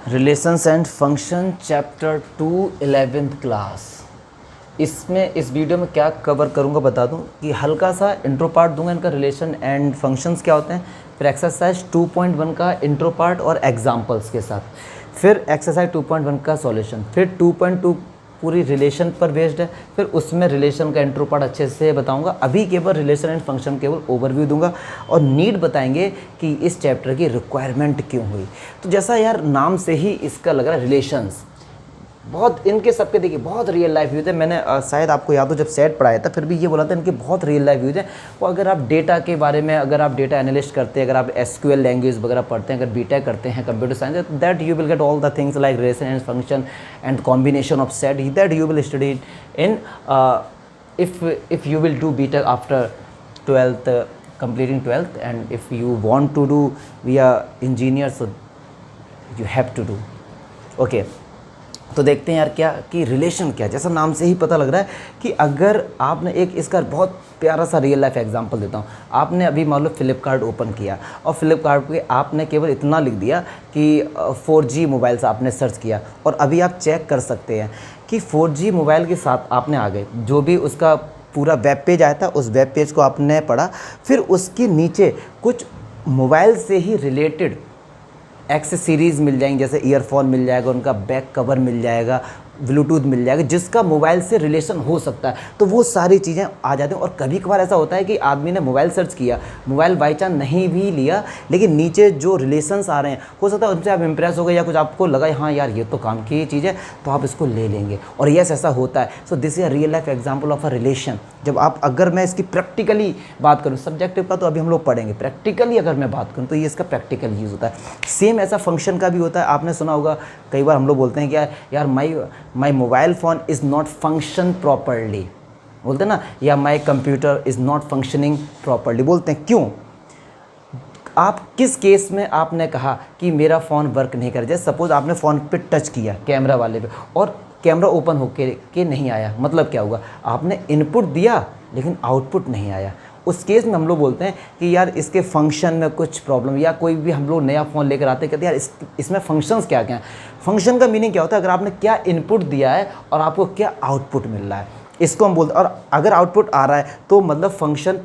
Relations and function chapter 2 11th class. इसमें इस video में क्या कवर करूँगा बता दूँ कि हल्का सा इंट्रो पार्ट दूंगा इनका, रिलेशन एंड फंक्शंस क्या होते हैं, फिर एक्सरसाइज 2.1 का इंट्रो पार्ट और एग्जांपल्स के साथ, फिर एक्सरसाइज 2.1 का सॉल्यूशन, फिर 2.2 पूरी रिलेशन पर बेस्ड है, फिर उसमें रिलेशन का इंट्रो पार्ट अच्छे से बताऊंगा। अभी केवल रिलेशन एंड फंक्शन केवल ओवरव्यू दूंगा और नीड बताएंगे कि इस चैप्टर की रिक्वायरमेंट क्यों हुई। तो जैसा यार नाम से ही इसका लग रहा है रिलेशंस, बहुत इनके सबके देखिए बहुत रियल लाइफ यूज है। मैंने शायद आपको याद हो जब सेट पढ़ाया था फिर भी ये बोला था इनके बहुत रियल लाइफ यूज है। वो अगर आप डेटा के बारे में, अगर आप डेटा एनालिस्ट करते हैं, अगर आप एसक्यूएल लैंग्वेज वगैरह पढ़ते हैं, अगर बीटेक करते हैं computer science, that you will get all the things like relation and function and combination of set, that you will study in if you will do BTech after 12th, completing 12th, and if you want to do via engineer, so you have to do. Okay, तो देखते हैं यार क्या कि relation क्या है। जैसा नाम से ही पता लग रहा है कि अगर आपने एक इसका बहुत प्यारा सा रियल लाइफ एग्जांपल देता हूँ। आपने अभी मान लो फ्लिपकार्ट ओपन किया और फ्लिपकार्ट पे आपने केवल इतना लिख दिया कि 4G मोबाइल से आपने सर्च किया, और अभी आप चेक कर सकते हैं कि 4G मोबाइल के साथ आपने आ गए, जो भी उसका पूरा वेब पेज आया था उस वेब पेज को आपने पढ़ा, फिर उसके नीचे कुछ मोबाइल से ही रिलेटेड एक्सेसरीज़ मिल जाएंगी, जैसे ईयरफोन मिल जाएगा, उनका बैक कवर मिल जाएगा, ब्लूटूथ मिल जाएगा, जिसका मोबाइल से रिलेशन हो सकता है। तो वो सारी चीज़ें आ जाती हैं। और कभी कभार ऐसा होता है कि आदमी ने मोबाइल सर्च किया, मोबाइल बाई चांस नहीं भी लिया, लेकिन नीचे जो रिलेशंस आ रहे हैं हो सकता है उनसे आप इंप्रेस हो गए या कुछ आपको लगा हाँ यार ये तो काम की चीज़ है, तो आप इसको ले लेंगे। और यस ऐसा होता है। So this is a real life example of a relation. जब आप, अगर मैं इसकी प्रैक्टिकली बात करूँ, सब्जेक्टिव का तो अभी हम लोग पढ़ेंगे, प्रैक्टिकली अगर मैं बात करूँ तो ये इसका प्रैक्टिकल यूज़ होता है। सेम ऐसा फंक्शन का भी होता है। आपने सुना होगा कई बार हम लोग बोलते हैं कि यार my mobile phone is not function properly, बोलते हैं ना, या my computer is not functioning properly. बोलते हैं क्यों? आप किस केस में आपने कहा कि मेरा फ़ोन वर्क नहीं कर, जैसे सपोज़ आपने फ़ोन पे टच किया कैमरा वाले पे और कैमरा ओपन होके के नहीं आया, मतलब क्या हुआ? आपने इनपुट दिया लेकिन आउटपुट नहीं आया। उस केस में हम लोग बोलते हैं कि यार इसके फंक्शन में कुछ प्रॉब्लम, या कोई भी हम लोग नया फ़ोन लेकर आते हैं कहते हैं यार इसमें फंक्शंस क्या क्या हैं। फंक्शन का मीनिंग क्या होता है? अगर आपने क्या इनपुट दिया है और आपको क्या आउटपुट मिल रहा है, इसको हम बोलते हैं। और अगर आउटपुट आ रहा है तो मतलब फंक्शन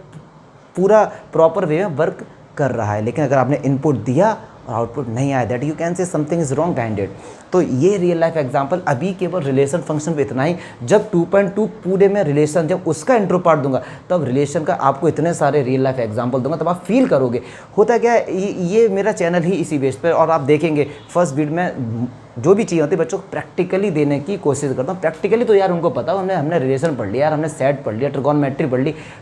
पूरा प्रॉपर वे में वर्क कर रहा है। लेकिन अगर आपने इनपुट दिया और आउटपुट नहीं आया, that you can say something is wrong behind it. तो ये रियल लाइफ एग्जांपल। अभी केवल रिलेशन फंक्शन पे इतना ही। जब 2.2 पूरे में रिलेशन, जब उसका इंट्रो पार्ट दूंगा तब रिलेशन का आपको इतने सारे रियल लाइफ एग्जांपल दूंगा, तब आप फील करोगे। होता क्या है, ये मेरा चैनल ही इसी बेस पर, और आप देखेंगे फर्स्ट वीडियो में जो भी चीज़ होती है बच्चों को प्रैक्टिकली देने की कोशिश करता हूँ। प्रैक्टिकली तो यार उनको पता, हमने रिलेशन पढ़ लिया यार, हमने सेट पढ़ लिया, ट्रिगोनोमेट्री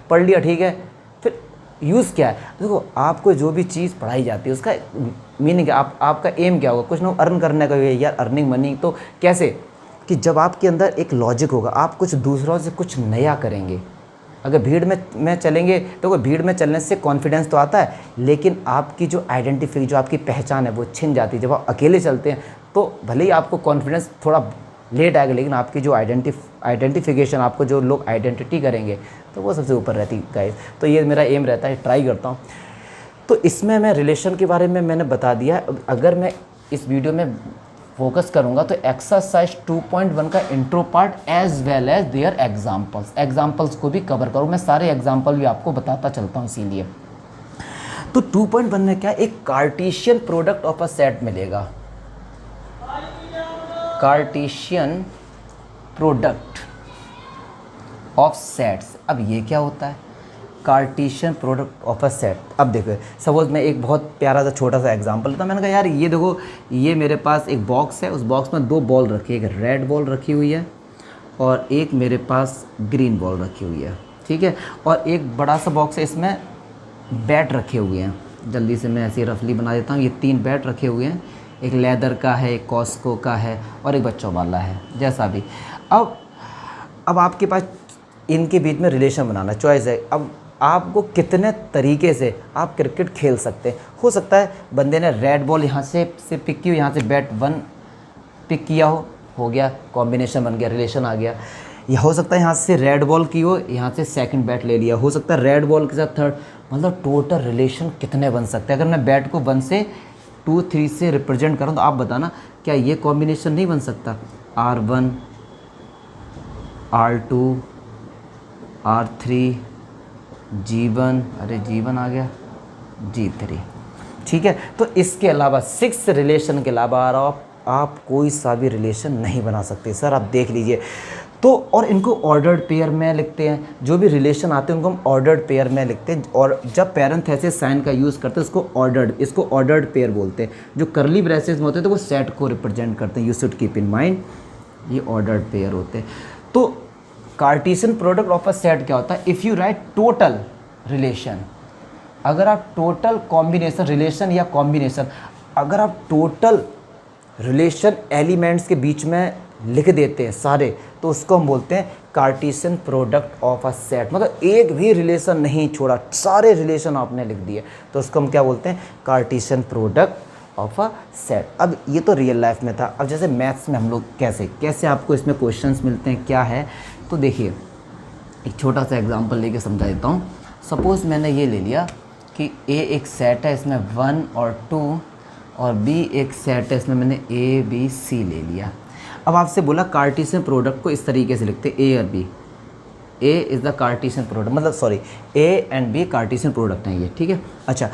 पढ़ लिया, ठीक है। फिर यूज़ क्या है? देखो, आपको जो भी चीज़ पढ़ाई जाती है उसका मीनिंग है। आपका एम क्या होगा? कुछ ना अर्न करने का यार, अर्निंग मनी। तो कैसे? कि जब आपके अंदर एक लॉजिक होगा, आप कुछ दूसरों से कुछ नया करेंगे। अगर भीड़ में चलेंगे तो भीड़ में चलने से कॉन्फिडेंस तो आता है, लेकिन आपकी जो आइडेंटिफाई, जो आपकी पहचान है वो छिन जाती है। जब आप अकेले चलते हैं तो भले ही आपको कॉन्फिडेंस थोड़ा लेट आएगा, लेकिन आपकी जो आइडेंटिफिकेशन, आपको जो लोग आइडेंटिटी करेंगे तो वो सबसे ऊपर रहती है गाइस। तो ये मेरा एम रहता है, ट्राई करता हूँ। तो इसमें मैं रिलेशन के बारे में मैंने बता दिया। अगर मैं इस वीडियो में फोकस करूँगा तो एक्सरसाइज 2.1 का intro part as well as their examples को भी कवर करूँ। मैं सारे एग्जाम्पल भी आपको बताता चलता हूँ। इसीलिए तो 2.1 में क्या, एक Cartesian product of a set मिलेगा, कार्टेशियन प्रोडक्ट ऑफ सेट्स। अब ये क्या होता है? Cartesian product of a set. अब देखो, सपोज मैं एक बहुत प्यारा सा छोटा सा एग्जांपल लेता हूँ। मैंने कहा यार ये देखो, ये मेरे पास एक बॉक्स है, उस बॉक्स में 2 बॉल रखी है, एक रेड बॉल रखी हुई है और एक मेरे पास ग्रीन बॉल रखी हुई है, ठीक है। और एक बड़ा सा बॉक्स है, इसमें बैट रखे हुए हैं। जल्दी से मैं ऐसे रफली बना देता हूँ। ये 3 बैट रखे हुए हैं, एक लेदर का है, एक कॉस्को का है और एक बच्चों वाला है, जैसा भी। अब आपके पास इनके बीच में रिलेशन बनाना, चॉइस है। अब आपको कितने तरीके से आप क्रिकेट खेल सकते हैं। हो सकता है बंदे ने रेड बॉल यहाँ से पिक की हो, यहाँ से बैट 1 पिक किया हो गया, कॉम्बिनेशन बन गया, रिलेशन आ गया। या हो सकता है यहाँ से रेड बॉल की हो, यहाँ से सेकंड बैट ले लिया, हो सकता है रेड बॉल के साथ थर्ड, मतलब टोटल रिलेशन कितने बन सकते हैं। अगर मैं बैट को 1 से 2 3 से रिप्रेजेंट करूँ तो आप बताना क्या ये कॉम्बिनेशन नहीं बन सकता, R1 R2 R3 G1, अरे G1 आ गया, G3, ठीक है। तो इसके अलावा 6 रिलेशन के अलावा आप कोई सा भी रिलेशन नहीं बना सकते सर, आप देख लीजिए। तो और इनको ऑर्डर्ड पेयर में लिखते हैं, जो भी रिलेशन आते हैं उनको हम ऑर्डर्ड पेयर में लिखते हैं। और जब पैरेंथेसिस साइन का यूज़ करते हैं इसको ऑर्डर्ड पेयर बोलते हैं। जो करली ब्रेसेस में होते हैं तो वो सेट को रिप्रेजेंट करते हैं, you should keep in mind, ये ऑर्डर्ड पेयर होते हैं। तो Cartesian product of a set क्या होता है, if you right total relation, अगर आप टोटल कॉम्बिनेशन रिलेशन या कॉम्बिनेशन, अगर आप टोटल रिलेशन एलिमेंट्स के बीच में लिख देते हैं सारे, तो उसको हम बोलते हैं Cartesian product of a set. मतलब एक भी रिलेशन नहीं छोड़ा, सारे रिलेशन आपने लिख दिए, तो उसको हम क्या बोलते हैं, Cartesian product of a set. अब ये तो रियल लाइफ में था। अब जैसे मैथ्स में हम लोग कैसे आपको इसमें क्वेश्चंस मिलते हैं, क्या है, तो देखिए एक छोटा सा एग्जांपल लेके समझा देता हूँ। सपोज़ मैंने ये ले लिया कि ए एक सेट है, इसमें 1 और 2, और बी एक सेट है, इसमें मैंने ए बी सी ले लिया। अब आपसे बोला कार्टेशियन प्रोडक्ट को इस तरीके से लिखते हैं, ए और B, A is the Cartesian product, मतलब sorry A and B Cartesian product हैं ये, ठीक है। अच्छा,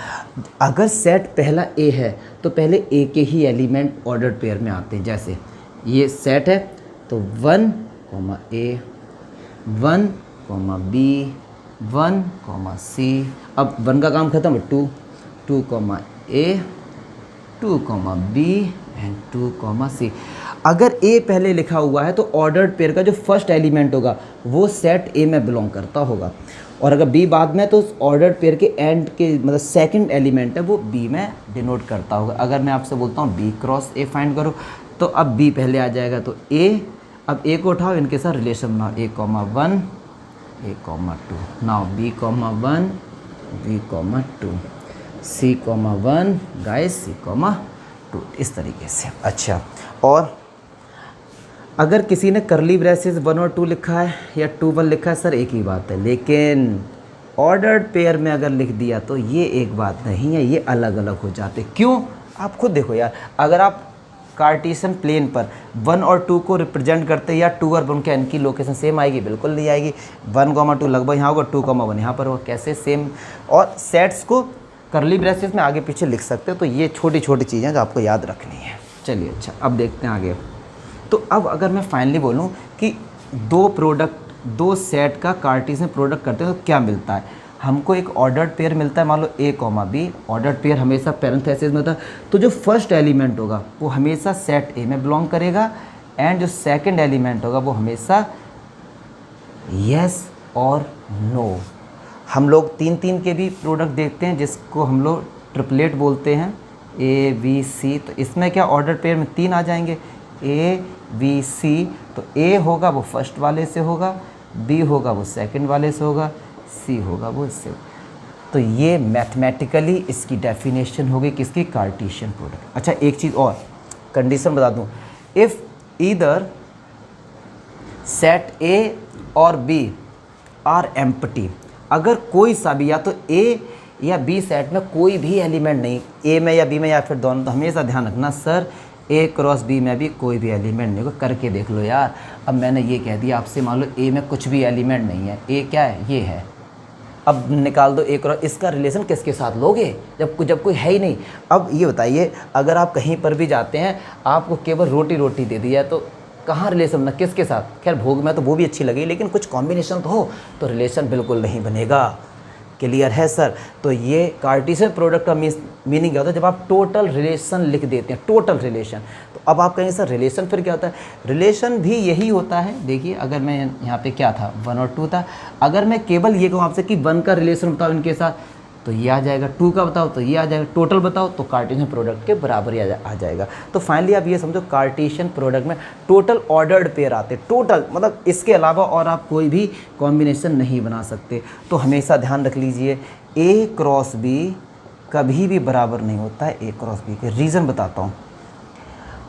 अगर सेट पहला ए है तो पहले ए के ही एलिमेंट ऑर्डर्ड पेयर में आते हैं। जैसे ये सेट है तो 1 A 1 B 1 C, अब 1 का काम खत्म है, 2 A 2 B एंड 2 C। अगर A पहले लिखा हुआ है तो ऑर्डर्ड पेयर का जो फर्स्ट एलिमेंट होगा वो सेट A में बिलोंग करता होगा, और अगर B बाद में तो उस ऑर्डर्ड पेयर के एंड के मतलब सेकंड एलिमेंट है वो B में डिनोट करता होगा। अगर मैं आपसे बोलता हूँ B क्रॉस A फाइंड करो, तो अब B पहले आ जाएगा, तो A, अब A को उठाओ, इनके साथ रिलेशन बनाओ, A, 1 A, 2, now B, 1 B, 2 C, 1 guys C, 2, इस तरीके से। अच्छा, और अगर किसी ने करली ब्रेसेस 1 और 2 लिखा है या 2 1 लिखा है, सर एक ही बात है, लेकिन ऑर्डर्ड पेयर में अगर लिख दिया तो ये एक बात नहीं है, ये अलग अलग हो जाते। क्यों, आप खुद देखो यार, अगर आप कार्टेशियन प्लेन पर 1 और 2 को रिप्रेजेंट करते हैं या 2 और 1 के इनकी लोकेशन सेम आएगी, बिल्कुल नहीं आएगी। 1, 2 लगभग यहाँ होगा, 2, 1 यहाँ पर होगा, कैसे सेम। और सेट्स को करली ब्रेसेस में आगे पीछे लिख सकते हो, तो ये छोटी छोटी चीज़ें जो आपको याद रखनी है। चलिए, अच्छा अब देखते हैं आगे। तो अब अगर मैं फाइनली बोलूँ कि दो सेट का कार्टेशियन प्रोडक्ट करते हैं तो क्या मिलता है, हमको एक ऑर्डर्ड पेयर मिलता है, मान लो A, B, ऑर्डर्ड पेयर हमेशा पैरेंथेसिस में होता है, तो जो फर्स्ट एलिमेंट होगा वो हमेशा सेट A में बिलोंग करेगा, एंड जो सेकंड एलिमेंट होगा वो हमेशा यस और नो। हम लोग 3 के भी प्रोडक्ट देखते हैं जिसको हम लोग ट्रिपलेट बोलते हैं, A B C। तो इसमें क्या ऑर्डर पेयर में 3 आ जाएंगे, A B C। तो A होगा वो फर्स्ट वाले से होगा, B होगा वो सेकंड वाले से होगा, C होगा वो इससे। तो ये मैथमेटिकली इसकी डेफिनेशन होगी किसकी, कार्टेशियन प्रोडक्ट। अच्छा, एक चीज़ और कंडीशन बता दूं, इफ़ ईदर सेट A और B आर एम्प्टी, अगर कोई सा भी या तो A या B सेट में कोई भी एलिमेंट नहीं, A में या B में या फिर दोनों, तो हमेशा ध्यान रखना सर A क्रॉस B में भी कोई भी एलिमेंट नहीं होगा, करके देख लो यार। अब मैंने ये कह दिया आपसे, मान लो A में कुछ भी एलिमेंट नहीं है, A क्या है, ये है, अब निकाल दो A क्रॉस, इसका रिलेशन किसके साथ लोगे जब कोई है ही नहीं। अब ये बताइए, अगर आप कहीं पर भी जाते हैं, आपको केवल रोटी दे दी जाए तो कहाँ रिलेशन ना किसके साथ, खैर भोग में तो वो भी अच्छी लगी, लेकिन कुछ कॉम्बिनेशन तो हो, तो रिलेशन बिल्कुल नहीं बनेगा। क्लियर है सर। तो ये कार्टेशियन प्रोडक्ट का मीनिंग क्या होता है, जब आप टोटल रिलेशन लिख देते हैं, टोटल रिलेशन। तो अब आप कहेंगे सर रिलेशन फिर क्या होता है, रिलेशन भी यही होता है। देखिए, अगर मैं यहाँ पे क्या था, 1 और 2 था, अगर मैं केवल ये कहूँ आपसे कि 1 का रिलेशन बताओ इनके साथ, तो ये आ जाएगा, 2 का बताओ तो ये आ जाएगा, टोटल बताओ तो कार्टेशियन प्रोडक्ट के बराबर ही आ जाएगा। तो फाइनली आप ये समझो, कार्टेशियन प्रोडक्ट में टोटल ऑर्डर्ड पेयर आते, टोटल मतलब इसके अलावा और आप कोई भी कॉम्बिनेशन नहीं बना सकते। तो हमेशा ध्यान रख लीजिए, A क्रॉस B कभी भी बराबर नहीं होता है A क्रॉस B के। रीज़न बताता हूँ,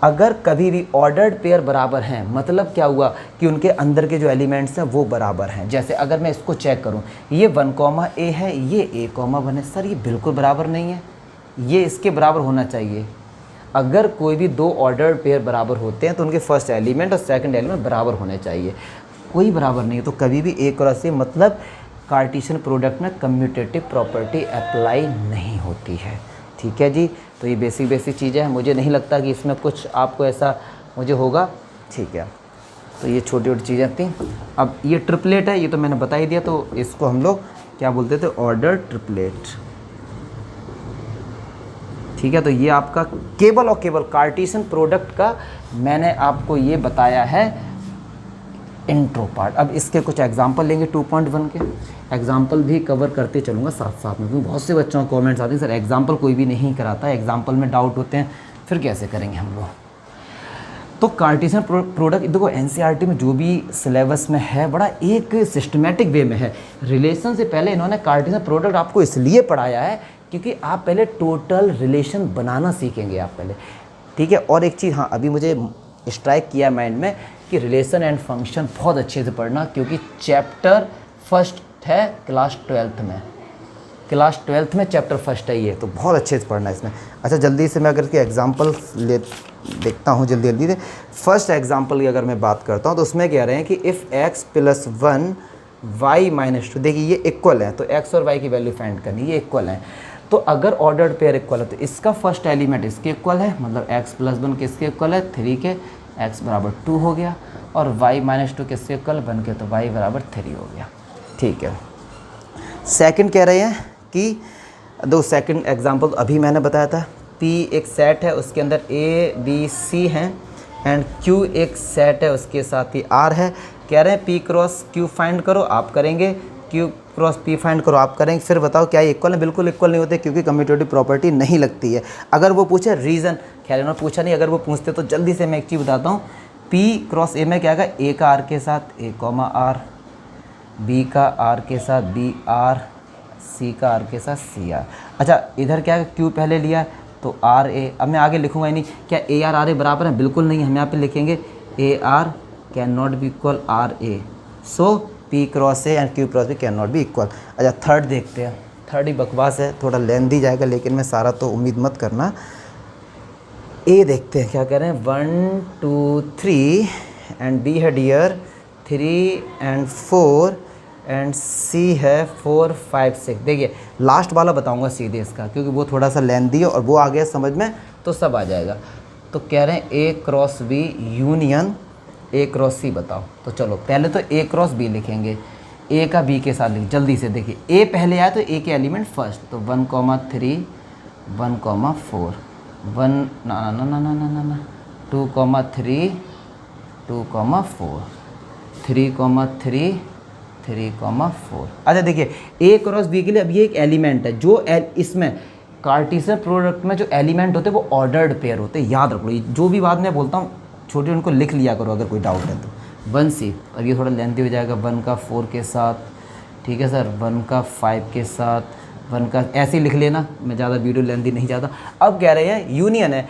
अगर कभी भी ऑर्डर्ड पेयर बराबर हैं, मतलब क्या हुआ कि उनके अंदर के जो एलिमेंट्स हैं वो बराबर हैं। जैसे अगर मैं इसको चेक करूं, ये 1, A है, ये A, 1 है, सर ये बिल्कुल बराबर नहीं है, ये इसके बराबर होना चाहिए, अगर कोई भी दो ऑर्डर्ड पेयर बराबर होते हैं तो उनके फर्स्ट एलिमेंट और सेकंड एलिमेंट बराबर होने चाहिए। कोई बराबर नहीं है तो कभी भी ए क्रॉस ए मतलब कार्टेशियन प्रोडक्ट में कम्यूटेटिव प्रॉपर्टी अप्लाई नहीं होती है। ठीक है जी, तो ये बेसिक चीज़ें हैं, मुझे नहीं लगता कि इसमें कुछ आपको ऐसा मुझे होगा। ठीक है, तो ये छोटी छोटी चीज़ें थी। अब ये ट्रिपलेट है, ये तो मैंने बता ही दिया, तो इसको हम लोग क्या बोलते थे, ऑर्डर ट्रिपलेट। ठीक है, तो ये आपका केवल और केवल कार्टेशियन प्रोडक्ट का मैंने आपको ये बताया है इंट्रो पार्ट। अब इसके कुछ एग्जांपल लेंगे 2.1 के, एग्जांपल भी कवर करते चलूँगा साथ साथ में, क्योंकि बहुत से बच्चों को कमेंट्स आते हैं सर एग्जांपल कोई भी नहीं कराता, एग्जांपल में डाउट होते हैं, फिर कैसे करेंगे हम लोग। तो कार्टेशियन प्रोडक्ट देखो एनसीईआरटी में जो भी सिलेबस में है बड़ा एक सिस्टमेटिक वे में है। रिलेशन से पहले इन्होंने कार्टेशियन प्रोडक्ट आपको इसलिए पढ़ाया है क्योंकि आप पहले टोटल रिलेशन बनाना सीखेंगे आप पहले। ठीक है, और एक चीज़ हाँ अभी मुझे स्ट्राइक किया माइंड में कि रिलेशन एंड फंक्शन बहुत अच्छे से पढ़ना, क्योंकि चैप्टर फर्स्ट है क्लास 12th में, क्लास 12th में चैप्टर फर्स्ट है ये, तो बहुत अच्छे से पढ़ना इसमें। अच्छा जल्दी से मैं अगर के एग्जांपल देखता हूँ जल्दी से। फर्स्ट एग्जांपल की अगर मैं बात करता हूँ तो उसमें कह रहे हैं कि इफ़ x + 1 y - 2, देखिए ये इक्वल है, तो x और y की वैल्यू फाइंड करनी, ये इक्वल है। तो अगर ऑर्डर्ड पेयर इक्वल है तो इसका फर्स्ट एलिमेंट इसके इक्वल है, मतलब x + 1 किसके इक्वल है, 3 के, x = 2 हो गया, और y - 2 किसके इक्वल बन के, तो y = 3 हो गया। ठीक है, सेकंड कह रहे हैं कि दो सेकंड एग्जांपल अभी मैंने बताया था, P एक सेट है उसके अंदर A B C हैं एंड Q एक सेट है उसके साथ ही R है। कह रहे हैं P क्रॉस Q फाइंड करो, आप करेंगे, Q क्रॉस P फाइंड करो, आप करेंगे, फिर बताओ क्या ये इक्वल है। बिल्कुल इक्वल नहीं होते क्योंकि कम्यूटेटिव प्रॉपर्टी नहीं लगती है। अगर वो पूछे रीज़न, खैर इन्होंने पूछा नहीं, अगर वो पूछते तो जल्दी से मैं एक चीज़ बताता हूँ। P क्रॉस A में क्या आएगा, A का R के साथ A, R, B का R के साथ B R, C का R के साथ C R। अच्छा इधर क्या है, Q पहले लिया तो R A, अब मैं आगे लिखूंगा ही नहीं, क्या A R R A बराबर है, बिल्कुल नहीं, हम यहाँ पे लिखेंगे A R can not be equal R A, so P cross A and Q cross B can not be equal. अच्छा थर्ड देखते हैं, थर्ड ही बकवास है, थोड़ा लेंथी जाएगा लेकिन मैं सारा तो उम्मीद मत करना। A देखते हैं क्या कह रहे हैं, 1 2 3 एंड B है डियर 3 एंड 4 एंड C है 4 5 6। देखिए लास्ट वाला बताऊंगा सीधे इसका, क्योंकि वो थोड़ा सा लेंथी है और वो आ गया समझ में तो सब आ जाएगा। तो कह रहे हैं A cross B union A cross C बताओ। तो चलो पहले तो A क्रॉस B लिखेंगे, A का B के साथ लिख जल्दी से। देखिए A पहले आया तो A के एलिमेंट फर्स्ट, तो 1 3 1 4 1 ना 2 3 2 4 3 3 3 4। अच्छा देखिए A क्रॉस B के लिए अब ये एक एलिमेंट है, जो इसमें कार्टेशियन प्रोडक्ट में जो एलिमेंट होते हैं वो ऑर्डर्ड पेयर होते हैं, याद रखो। जो भी बात मैं बोलता हूँ छोटे उनको लिख लिया करो अगर कोई डाउट है तो। 1 C, अब ये थोड़ा लेंथी हो जाएगा, 1 का 4 के साथ, ठीक है सर, 1 का 5 के साथ, 1 का ऐसे ही लिख लेना, मैं ज़्यादा वीडियो लेंथी नहीं चाहता। अब कह रहे हैं यूनियन है,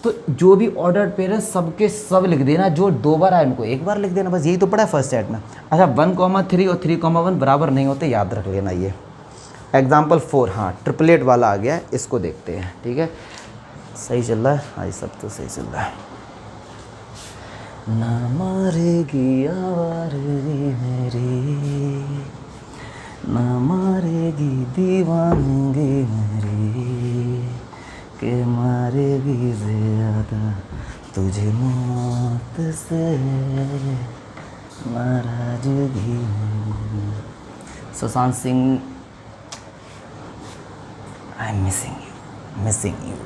तो जो भी ऑर्डर्ड पेयर है सबके सब लिख देना, जो 2 बार आए उनको 1 बार लिख देना, बस यही तो पड़ा है फर्स्ट सेट में। अच्छा 1 3 और 3 1 बराबर नहीं होते, याद रख लेना ये। एग्जाम्पल 4, हाँ ट्रिपलेट वाला आ गया है, इसको देखते हैं। ठीक है, सही चल रहा है, हाँ ये सब तो सही चल रहा है। ना मारेगी आवारगी मेरी, ना मारेगी दीवानगी मेरी, के मारेगी ज़्यादा तुझे मौत से नाराज़गी। Sushant Singh, I am missing you.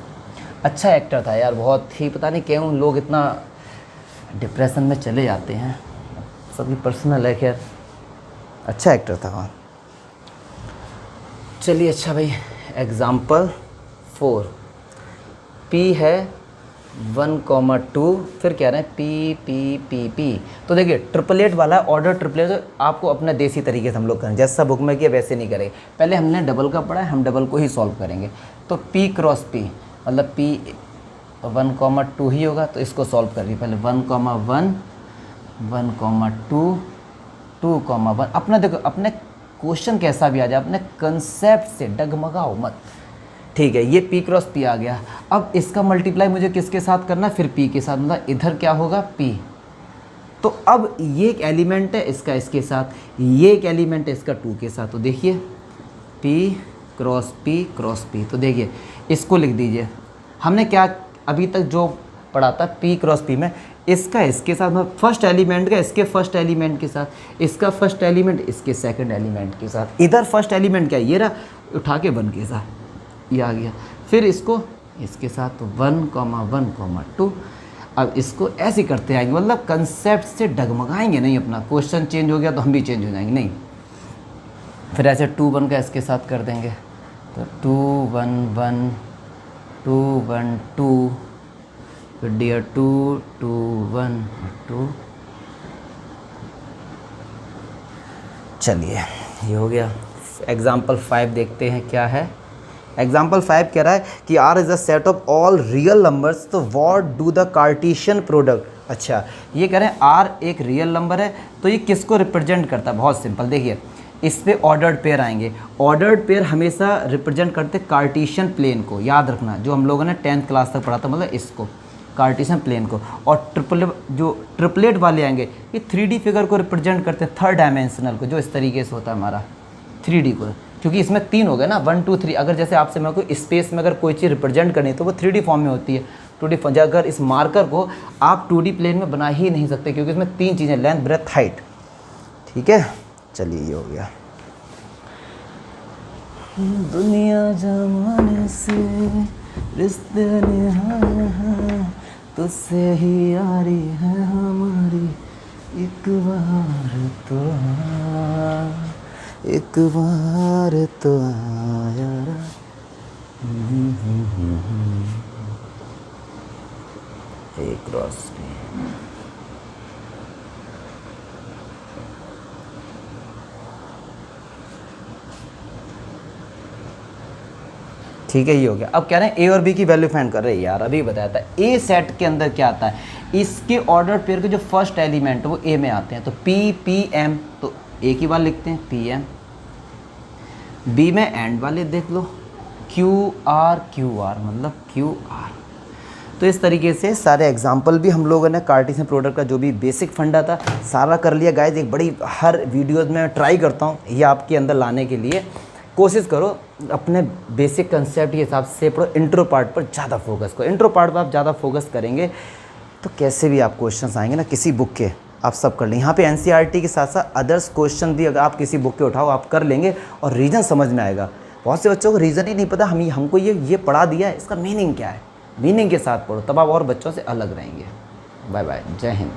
अच्छा एक्टर था यार, बहुत ही, पता नहीं क्यों लोग इतना डिप्रेशन में चले जाते हैं, सबकी पर्सनल है, खैर अच्छा एक्टर था वहाँ। चलिए अच्छा भाई, एग्ज़ाम्पल 4, P है 1 2, फिर कह रहे हैं P। तो देखिए ट्रिपलेट वाला ऑर्डर ट्रिपलेट, तो आपको अपना देसी तरीके से हम लोग करें, जैसा बुक में किया वैसे नहीं करेंगे। पहले हमने डबल का पढ़ा है, हम डबल को ही सॉल्व करेंगे। तो P क्रॉस P मतलब P 1 2 ही होगा, तो इसको सॉल्व करिए पहले। 1 1 1 2 2 1। अपना देखो, अपने क्वेश्चन कैसा भी आ जाए, अपने कंसेप्ट से डगमगाओ मत, ठीक है, ये p क्रॉस p आ गया। अब इसका मल्टीप्लाई मुझे किसके साथ करना है, फिर p के साथ, मतलब इधर क्या होगा p। तो अब ये एक एलिमेंट है इसका इसके साथ, ये एक एलिमेंट है इसका 2 के साथ। तो देखिए p क्रॉस p, तो देखिए इसको लिख दीजिए। हमने क्या अभी तक जो पढ़ा था p क्रॉस p में, इसका इसके साथ, मतलब फर्स्ट एलिमेंट का इसके फर्स्ट एलिमेंट के साथ, इसका फर्स्ट एलिमेंट इसके सेकंड एलिमेंट के साथ। इधर फर्स्ट एलिमेंट क्या है, ये रहा, उठा के 1 के साथ, ये आ गया। फिर इसको इसके साथ, तो 1, 2। अब इसको ऐसे करते आएंगे, मतलब कंसेप्ट से डगमगाएंगे नहीं अपना। क्वेश्चन चेंज हो गया तो हम भी चेंज हो जाएंगे नहीं। फिर ऐसे 2, 1 का इसके साथ कर देंगे, तो 2, 1, 1, 2, 1, 2, फिर डियर 2, 2, 1, 2। चलिए ये हो गया। एग्जाम्पल 5 देखते हैं क्या है। एग्जाम्पल 5 कह रहा है कि R is a set of all real numbers, तो what do the Cartesian product. अच्छा, ये कह रहे हैं R एक रियल नंबर है, तो ये किसको रिप्रेजेंट करता है। बहुत सिंपल, देखिए इस पे ऑर्डर्ड पेयर आएंगे। ऑर्डर्ड पेयर हमेशा रिप्रेजेंट करते कार्टेशियन प्लेन को, याद रखना, जो हम लोगों ने 10th क्लास तक पढ़ा था, मतलब इसको कार्टेशियन प्लेन को। और ट्रिपलेट वाले आएंगे, ये 3D फिगर को रिप्रेजेंट करते हैं, 3rd डायमेंशनल को, जो इस तरीके से होता है हमारा 3D को, क्योंकि इसमें 3 हो गए ना, 1, 2, 3। अगर जैसे आपसे मैं कोई स्पेस में अगर कोई चीज़ रिप्रेजेंट करनी है तो वो 3D फॉर्म में होती है, 2D फॉर्म। अगर इस मार्कर को आप 2D प्लेन में बना ही नहीं सकते, क्योंकि इसमें 3 चीज़ें, लेंथ, ब्रेथ, हाइट। ठीक है, चलिए ये हो गया। दुनिया जमाने से रिश्ते हैं, तुझसे ही यारी है हमारी, एक बार तो एक बार तो आया। एक रोशनी। ठीक है, ये हो गया। अब कह रहे हैं ए और बी की वैल्यू फाइंड कर रहे हैं। यार अभी बताया था ए सेट के अंदर क्या आता है, इसके ऑर्डर पेयर के जो फर्स्ट एलिमेंट है वो ए में आते हैं। तो पी पी एम, तो एक ही बार लिखते हैं पी एम। बी में एंड वाले देख लो, क्यू आर, मतलब क्यू आर। तो इस तरीके से सारे एग्जाम्पल भी हम लोगों ने कार्टेशियन प्रोडक्ट का जो भी बेसिक फंडा था सारा कर लिया। गाइज एक बड़ी हर वीडियोज़ में ट्राई करता हूँ ये आपके अंदर लाने के लिए। कोशिश करो अपने बेसिक कंसेप्ट के हिसाब से पढ़ो, इंट्रो पार्ट पर ज़्यादा फोकस करो। इंट्रो पार्ट पर आप ज़्यादा फोकस करेंगे तो कैसे भी आप क्वेश्चंस आएंगे ना किसी बुक के, आप सब कर लेंगे। यहाँ पे एनसीईआरटी के साथ साथ अदर्स क्वेश्चन भी अगर आप किसी बुक के उठाओ आप कर लेंगे और रीज़न समझ में आएगा। बहुत से बच्चों को रीज़न ही नहीं पता, हमको ये पढ़ा दिया है, इसका मीनिंग क्या है। मीनिंग के साथ पढ़ो, तब आप और बच्चों से अलग रहेंगे। बाय बाय, जय हिंद।